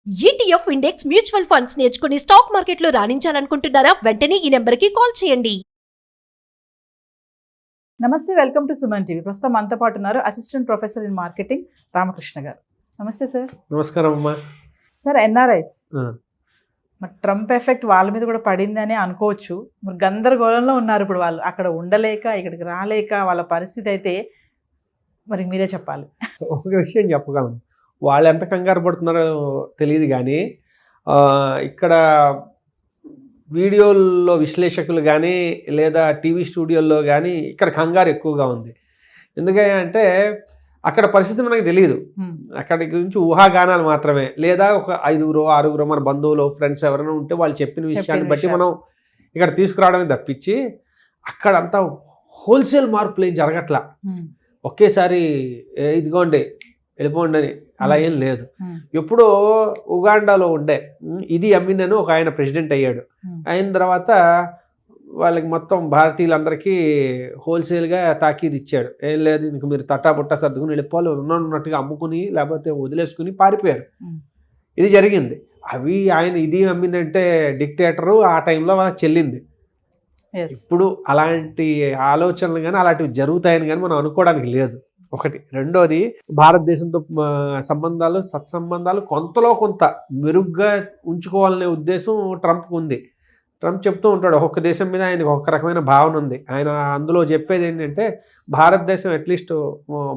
ETF index mutual funds నేర్చుకుని stock మార్కెట్లో రాణించాలనుకుంటున్నారా? వెంటనే ఈ నెంబర్కి కాల్ చేయండి. నమస్తే, వెల్కమ్ టు సుమన్ టీవీ. ప్రస్తుతం మనతో పాటు ఉన్నారు assistant professor in marketing Ramakrishna గారు. నమస్తే సార్. నమస్కారం అమ్మా. సార్, ఎన్ఆర్ఐస్ మరి ట్రంప్ ఎఫెక్ట్ వాళ్ళ మీద కూడా పడిందని అనుకోవచ్చు. మరి గందరగోళంలో ఉన్నారు ఇప్పుడు వాళ్ళు. అక్కడ ఉండలేక ఇక్కడికి రాలేక వాళ్ళ పరిస్థితి అయితే మరి మీరే చెప్పాలి. ఒక విషయం చెప్పగలను, వాళ్ళు ఎంత కంగారు పడుతున్నారో తెలియదు కానీ ఇక్కడ వీడియోల్లో విశ్లేషకులు కానీ లేదా టీవీ స్టూడియోల్లో కానీ ఇక్కడ కంగారు ఎక్కువగా ఉంది. ఎందుకంటే అక్కడ పరిస్థితి మనకు తెలియదు. అక్కడి గురించి ఊహాగానాలు మాత్రమే, లేదా ఒక 5-6 మన బంధువులు ఫ్రెండ్స్ ఎవరైనా ఉంటే వాళ్ళు చెప్పిన విషయాన్ని బట్టి మనం ఇక్కడ తీసుకురావడమే తప్పించి అక్కడంతా హోల్సేల్ మార్పులు ఏం జరగట్లా. ఒకేసారి ఇదిగోండి వెళ్ళిపోండి అని అలా ఏం లేదు. ఎప్పుడో ఉగాండాలో ఉండే ఇది అమీన్ అని ఒక ఆయన ప్రెసిడెంట్ అయ్యాడు. అయిన తర్వాత వాళ్ళకి మొత్తం భారతీయులందరికీ హోల్సేల్గా తాకీదు ఇచ్చాడు. ఏం లేదు, ఇంక మీరు తట్టాబుట్టా సర్దుకుని వెళ్ళిపోవాలి, ఉన్నట్టుగా అమ్ముకుని లేకపోతే వదిలేసుకుని పారిపోయారు. ఇది జరిగింది. అవి ఆయన ఇది అమీన్ అంటే డిక్టేటరు ఆ టైంలో వాళ్ళకి చెల్లింది. ఇప్పుడు అలాంటి ఆలోచనలు కానీ అలాంటివి జరుగుతాయని కానీ మనం అనుకోవడానికి లేదు. ఒకటి. రెండోది, భారతదేశంతో సంబంధాలు సత్సంబంధాలు కొంతలో కొంత మెరుగ్గా ఉంచుకోవాలనే ఉద్దేశం ట్రంప్కి ఉంది. ట్రంప్ చెప్తూ ఉంటాడు, ఒక్కొక్క దేశం మీద ఆయనకు ఒక రకమైన భావన ఉంది. ఆయన అందులో చెప్పేది ఏంటంటే భారతదేశం అట్లీస్ట్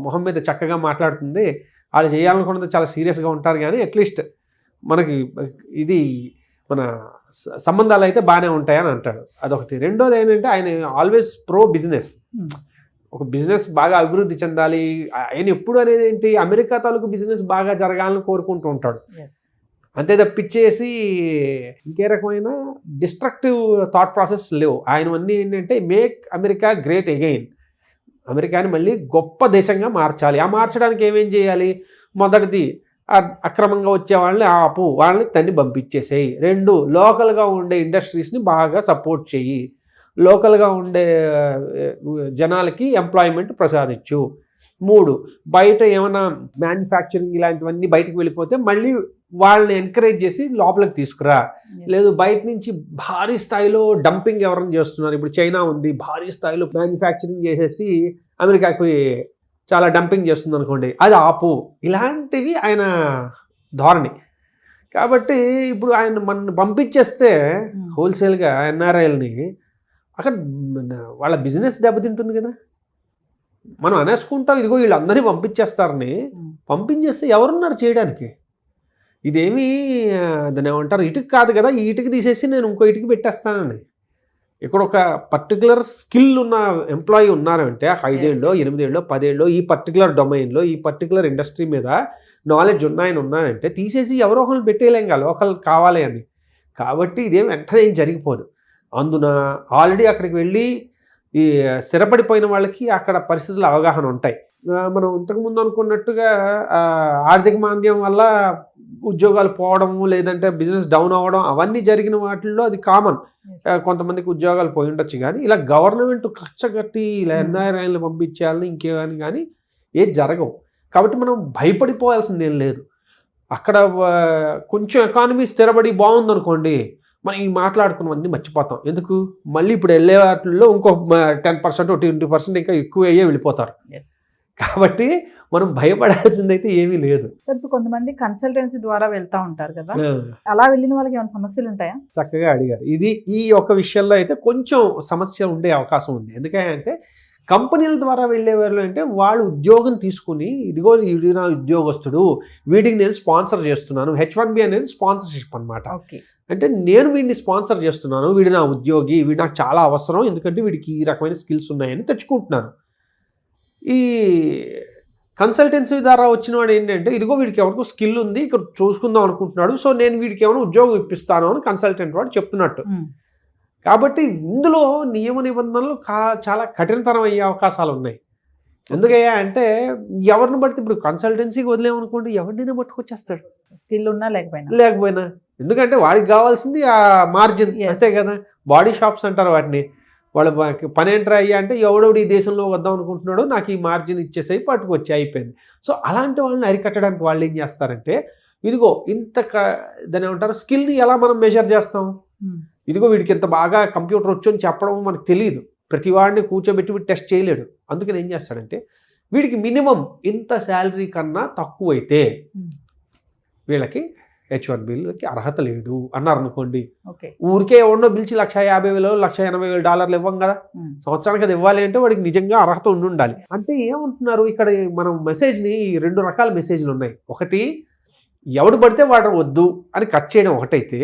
మొహం మీద చక్కగా మాట్లాడుతుంది, వాళ్ళు చేయాలనుకున్నది చాలా సీరియస్గా ఉంటారు, కానీ అట్లీస్ట్ మనకి ఇది మన సంబంధాలు అయితే బాగానే ఉంటాయని అంటాడు. అదొకటి. రెండోది ఏంటంటే ఆయన ఆల్వేస్ ప్రో బిజినెస్. ఒక బిజినెస్ బాగా అభివృద్ధి చెందాలి. ఆయన ఎప్పుడు అనేది ఏంటి, అమెరికా తాలూకు బిజినెస్ బాగా జరగాలని కోరుకుంటూ ఉంటాడు. అంతే తప్పించేసి ఇంకే రకమైన డిస్ట్రక్టివ్ థాట్ ప్రాసెస్ లేవు ఆయనవన్నీ. ఏంటంటే మేక్ అమెరికా గ్రేట్ అగైన్, అమెరికాని మళ్ళీ గొప్ప దేశంగా మార్చాలి. ఆ మార్చడానికి ఏమేం చేయాలి? మొదటిది, అక్రమంగా వచ్చే వాళ్ళని ఆపు, వాళ్ళని తన్ని పంపించేసేయి. 2, లోకల్గా ఉండే ఇండస్ట్రీస్ని బాగా సపోర్ట్ చెయ్యి, లోకల్గా ఉండే జనాలకి ఎంప్లాయ్మెంట్ ప్రసాదించు. 3, బయట ఏమైనా మ్యానుఫ్యాక్చరింగ్ ఇలాంటివన్నీ బయటకు వెళ్ళిపోతే మళ్ళీ వాళ్ళని ఎంకరేజ్ చేసి లోపలికి తీసుకురా. లేదు, బయట నుంచి భారీ స్థాయిలో డంపింగ్ ఎవరైనా చేస్తున్నారు. ఇప్పుడు చైనా ఉంది, భారీ స్థాయిలో మ్యానుఫ్యాక్చరింగ్ చేసేసి అమెరికాకి చాలా డంపింగ్ చేస్తుంది అనుకోండి, అది ఆపు. ఇలాంటివి ఆయన ధోరణి. కాబట్టి ఇప్పుడు ఆయన మన పంపించేస్తే హోల్సేల్గా ఎన్ఆర్ఐల్ని, అక్కడ వాళ్ళ బిజినెస్ దెబ్బతింటుంది కదా. మనం అనేసుకుంటాం ఇదిగో వీళ్ళందరినీ పంపించేస్తారని. పంపించేస్తే ఎవరున్నారు చేయడానికి? ఇదేమీ దాన్ని ఏమంటారు, ఇటుక కాదు కదా, ఈ ఇటుక తీసేసి నేను ఇంకో ఇటుక పెట్టేస్తానని. ఇక్కడ ఒక పర్టికులర్ స్కిల్ ఉన్న ఎంప్లాయీ ఉన్నారంటే 5 ఏళ్ళో 8 ఏళ్ళో 10 ఏళ్ళో ఈ పర్టికులర్ డొమైన్లో ఈ పర్టికులర్ ఇండస్ట్రీ మీద నాలెడ్జ్ ఉన్నారంటే తీసేసి ఎవరో ఒకరిని పెట్టేయలేం కదా, లోకల్ కావాలి అని. కాబట్టి ఇదేం వెంటనే ఏం జరిగిపోదు. అందున ఆల్రెడీ అక్కడికి వెళ్ళి ఈ స్థిరపడిపోయిన వాళ్ళకి అక్కడ పరిస్థితుల అవగాహన ఉంటాయి. మనం ఇంతకుముందు అనుకున్నట్టుగా ఆర్థిక మాంద్యం వల్ల ఉద్యోగాలు పోవడము, లేదంటే బిజినెస్ డౌన్ అవ్వడం, అవన్నీ జరిగిన వాటిల్లో అది కామన్. కొంతమందికి ఉద్యోగాలు పోయి ఉండొచ్చు, కానీ ఇలా గవర్నమెంట్ కచ్చగట్టి ఇలా ఎన్ఆర్ఐలను పంపించేయాలని ఇంకేమని కానీ ఏది జరగవు. కాబట్టి మనం భయపడిపోవాల్సిందేం లేదు. అక్కడ కొంచెం ఎకానమీ స్థిరపడి బాగుందనుకోండి, మనం ఈ మాట్లాడుకున్నవన్నీ మర్చిపోతాం. ఎందుకు? మళ్ళీ ఇప్పుడు వెళ్ళే వాటిల్లో ఇంకో 10% 20% ఇంకా ఎక్కువ అయ్యే వెళ్ళిపోతారు. కాబట్టి మనం భయపడాల్సిందైతే ఏమీ లేదు. ఇప్పుడు కొంతమంది కన్సల్టెన్సీ ద్వారా వెళ్తూ ఉంటారు కదా, అలా వెళ్ళిన వాళ్ళకి ఏమైనా సమస్యలు ఉంటాయా? చక్కగా అడిగారు. ఈ ఒక విషయంలో అయితే కొంచెం సమస్య ఉండే అవకాశం ఉంది. ఎందుకంటే కంపెనీల ద్వారా వెళ్ళేవాళ్ళు అంటే వాళ్ళు ఉద్యోగం తీసుకుని, ఇదిగో వీడి నా ఉద్యోగస్తుడు, వీడికి నేను స్పాన్సర్ చేస్తున్నాను. H1B అనేది స్పాన్సర్షిప్ అనమాట. అంటే నేను వీడిని స్పాన్సర్ చేస్తున్నాను, వీడి నా ఉద్యోగి, వీడు నాకు చాలా అవసరం, ఎందుకంటే వీడికి ఈ రకమైన స్కిల్స్ ఉన్నాయని తెచ్చుకుంటున్నాను. ఈ కన్సల్టెన్సీ ద్వారా వచ్చిన వాడు ఏంటంటే ఇదిగో వీడికి ఎవరికో స్కిల్ ఉంది, ఇక్కడ చూసుకుందాం అనుకుంటున్నాడు, సో నేను వీడికి ఏమైనా ఉద్యోగం ఇప్పిస్తాను అని కన్సల్టెంట్ వాడు చెప్తున్నట్టు. కాబట్టి ఇందులో నియమ నిబంధనలు చాలా కఠినతరం అయ్యే అవకాశాలు ఉన్నాయి. ఎందుకయ్యా అంటే ఎవరిని బట్టి ఇప్పుడు కన్సల్టెన్సీకి వదిలేమనుకోండి, ఎవరినైనా పట్టుకొచ్చేస్తాడు, స్కిల్ ఉన్నా లేకపోయినా. ఎందుకంటే వాడికి కావాల్సింది ఆ మార్జిన్, అంతే కదా. బాడీ షాప్స్ అంటారు వాటిని. వాళ్ళ పని ఏంట్రా అయ్యా అంటే ఎవడెవడు ఈ దేశంలో వద్దాం అనుకుంటున్నాడో నాకు ఈ మార్జిన్ ఇచ్చేసేయి పట్టుకొచ్చి అయిపోయింది. సో అలాంటి వాళ్ళని అరికట్టడానికి వాళ్ళు ఏం చేస్తారంటే ఇదిగో ఇంత దాని ఏమంటారు స్కిల్ని ఎలా మనం మెజర్ చేస్తాం, ఇదిగో వీడికి ఇంత బాగా కంప్యూటర్ వచ్చి అని చెప్పడం మనకు తెలియదు. ప్రతి వాడిని కూర్చోబెట్టి వీడు టెస్ట్ చేయలేడు. అందుకని ఏం చేస్తాడంటే వీడికి మినిమం ఇంత శాలరీ కన్నా తక్కువైతే వీళ్ళకి H1Bకి అర్హత లేదు అన్నారు అనుకోండి, ఊరికే ఎవరినో పిలిచి $150,000 $180,000 ఇవ్వం కదా, సంవత్సరానికి అది ఇవ్వాలి అంటే వాడికి నిజంగా అర్హత ఉండాలి. అంటే ఏమంటున్నారు ఇక్కడ మనం మెసేజ్ని 2 రకాల మెసేజ్లు ఉన్నాయి. ఒకటి ఎవడు పడితే వాడు వద్దు అని కట్ చేయడం ఒకటైతే,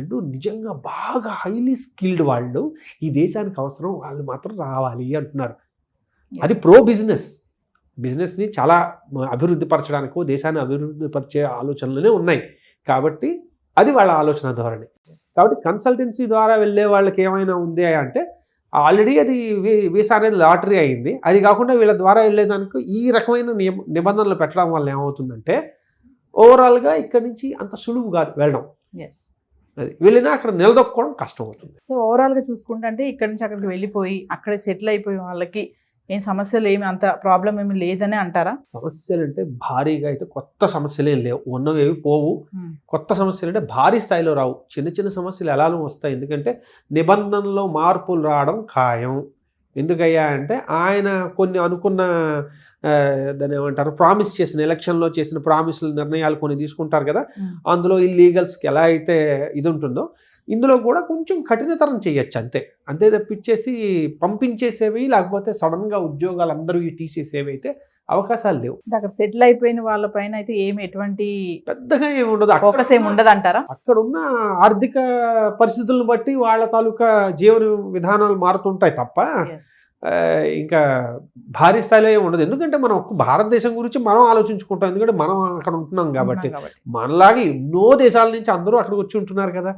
2 నిజంగా బాగా హైలీ స్కిల్డ్ వాళ్ళు ఈ దేశానికి అవసరం, వాళ్ళు మాత్రం రావాలి అంటున్నారు. అది ప్రో బిజినెస్ని చాలా అభివృద్ధి పరచడానికో దేశాన్ని అభివృద్ధి పరిచే ఆలోచనలనే ఉన్నాయి. కాబట్టి అది వాళ్ళ ఆలోచన ధోరణి. కాబట్టి కన్సల్టెన్సీ ద్వారా వెళ్ళే వాళ్ళకి ఏమైనా ఉంది అంటే ఆల్రెడీ అది వీసా అనేది లాటరీ అయింది. అది కాకుండా వీళ్ళ ద్వారా వెళ్ళేదానికి ఈ రకమైన నిబంధనలు పెట్టడం వల్ల ఏమవుతుందంటే ఓవరాల్గా ఇక్కడి నుంచి అంత సులువు కాదు వెళ్ళడం. అది వెళ్ళినా అక్కడ నిలదొక్కుకోవడం కష్టం అవుతుంది. సో ఓవరాల్గా చూసుకుంటే అంటే ఇక్కడి నుంచి అక్కడికి వెళ్ళిపోయి అక్కడే సెటిల్ అయిపోయి వాళ్ళకి ఏం సమస్యలు ఏమి అంత ప్రాబ్లం ఏమి లేదని అంటారా? సమస్యలు అంటే భారీగా అయితే కొత్త సమస్యలు ఏం లేవు, ఉన్నవేవి పోవు. కొత్త సమస్యలు అంటే భారీ స్థాయిలో రావు, చిన్న చిన్న సమస్యలు ఎలానో వస్తాయి. ఎందుకంటే నిబంధనలో మార్పులు రావడం ఖాయం. ఎందుకయ్యా అంటే ఆయన కొన్ని అనుకున్న దాన్ని ఏమంటారు ప్రామిస్ చేసిన ఎలక్షన్లో చేసిన ప్రామిస్ల నిర్ణయాలు కొన్ని తీసుకుంటారు కదా, అందులో ఇల్లీగల్స్కి ఎలా అయితే ఇది ఉంటుందో ఇందులో కూడా కొంచెం కఠినతరం చేయొచ్చు, అంతే తప్పించేసి పంపించేసేవి లేకపోతే సడన్గా ఉద్యోగాలు అందరూ తీసేసేవి అయితే అవకాశాలు లేవు. అక్కడ సెటిల్ అయిపోయిన వాళ్ళ పైన అయితే ఎటువంటి పెద్దగా ఏమి ఉండదు, ఫోకస్ ఏమి ఉండదు అంటారా? అక్కడ ఉన్న ఆర్థిక పరిస్థితులను బట్టి వాళ్ళ తాలూకా జీవన విధానాలు మారుతుంటాయి తప్ప ఇంకా భారీ స్థాయిలో ఏమి ఉండదు. ఎందుకంటే మనం భారతదేశం గురించి మనం ఆలోచించుకుంటాం, ఎందుకంటే మనం అక్కడ ఉంటున్నాం కాబట్టి. మనలాగే ఎన్నో దేశాల నుంచి అందరూ అక్కడికి వచ్చి ఉంటున్నారు కదా,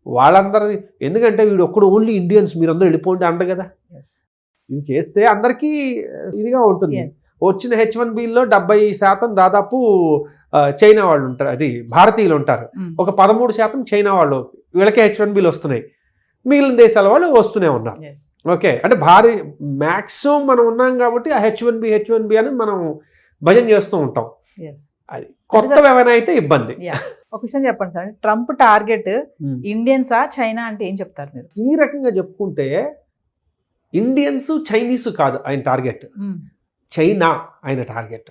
వాళ్ళందరి ఎందుకంటే వీడు ఒక్కడు ఓన్లీ ఇండియన్స్ మీరందరూ వెళ్ళిపోండి అంట కదా. ఇది చేస్తే అందరికీ ఇదిగా ఉంటుంది. వచ్చిన H1Bలో 70% దాదాపు చైనా వాళ్ళు ఉంటారు, అది భారతీయులు ఉంటారు. ఒక 13% చైనా వాళ్ళు, వీళ్ళకే H1Bలు వస్తున్నాయి. మిగిలిన దేశాల వాళ్ళు వస్తూనే ఉన్నారు. ఓకే, అంటే భారీ మ్యాక్సిమం మనం ఉన్నాం కాబట్టి ఆ H1B అని మనం భజన చేస్తూ ఉంటాం. అది కొత్త ఏమైనా అయితే ఇబ్బంది. ఒక విషయం చెప్పండి సార్, ట్రంప్ టార్గెట్ ఇండియన్సా చైనా అంటే ఏం చెప్తారు మీరు? ఈ రకంగా చెప్పుకుంటే ఇండియన్స్ చైనీస్ కాదు ఆయన టార్గెట్, చైనా ఆయన టార్గెట్.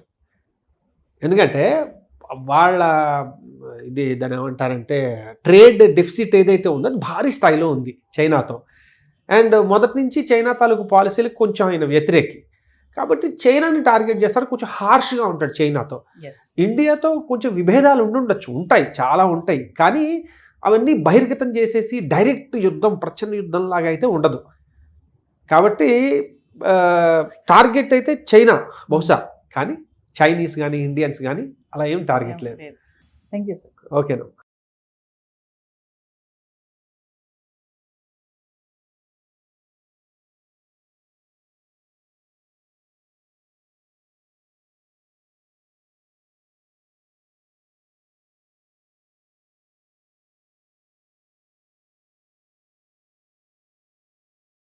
ఎందుకంటే వాళ్ళ ఇది దాని ఏమంటారంటే ట్రేడ్ డెఫిసిట్ ఏదైతే ఉందో అది భారీ స్థాయిలో ఉంది చైనాతో. అండ్ మొదటి నుంచి చైనా తాలూకు పాలసీలకు కొంచెం ఆయన వ్యతిరేకి కాబట్టి చైనాని టార్గెట్ చేస్తారు. కొంచెం హార్ష్గా ఉంటాడు చైనాతో. ఇండియాతో కొంచెం విభేదాలు ఉండొచ్చు, ఉంటాయి, చాలా ఉంటాయి. కానీ అవన్నీ బహిర్గతం చేసేసి డైరెక్ట్ యుద్ధం ప్రచండ యుద్ధం లాగా అయితే ఉండదు. కాబట్టి టార్గెట్ అయితే చైనా బహుశా, కానీ చైనీస్ కానీ ఇండియన్స్ కానీ అలా ఏం టార్గెట్ లేదు. Thank you sir. ఓకేనా.